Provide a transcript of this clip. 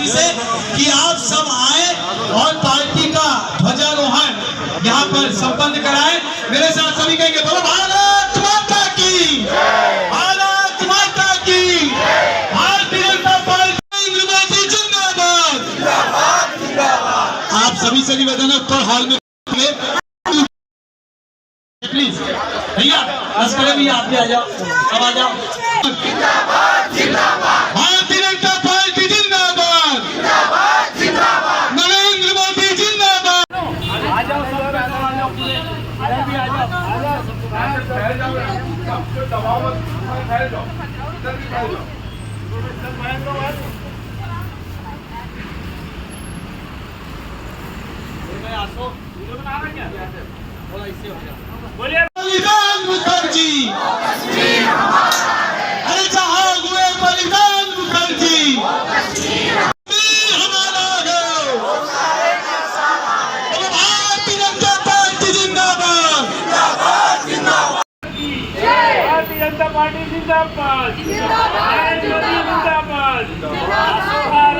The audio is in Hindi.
तैयारी से कि आप सब आए और पार्टी का ध्वजारोहण यहाँ पर संपन्न कराएं। मेरे साथ सभी कहेंगे बोलो भारत माता की, भारत माता की, भारतीय जनता पार्टी जिंदाबाद। आप सभी से निवेदन है उत्तर हॉल में प्लीज। भैया अस्कर भी आप भी आ जाओ, अब आ जाओ। भारतीय जनता पार्टी जिंदाबाद, नरेंद्र मोदी जिंदाबाद। आ जाओ सब, आ जाओ पूरे, भी आ जाओ, ठहर जाओ, दबाव मत, ठहर जाओ, इधर भी ठहर जाओ। बलिदान मुखर्जी, अरे जहाँ हुए बलिदान मुखर्जी हमारा है। भारतीय जनता पार्टी जिंदाबाद, भारतीय जनता पार्टी जिंदाबाद, जिंदाबाद, जिंदाबाद।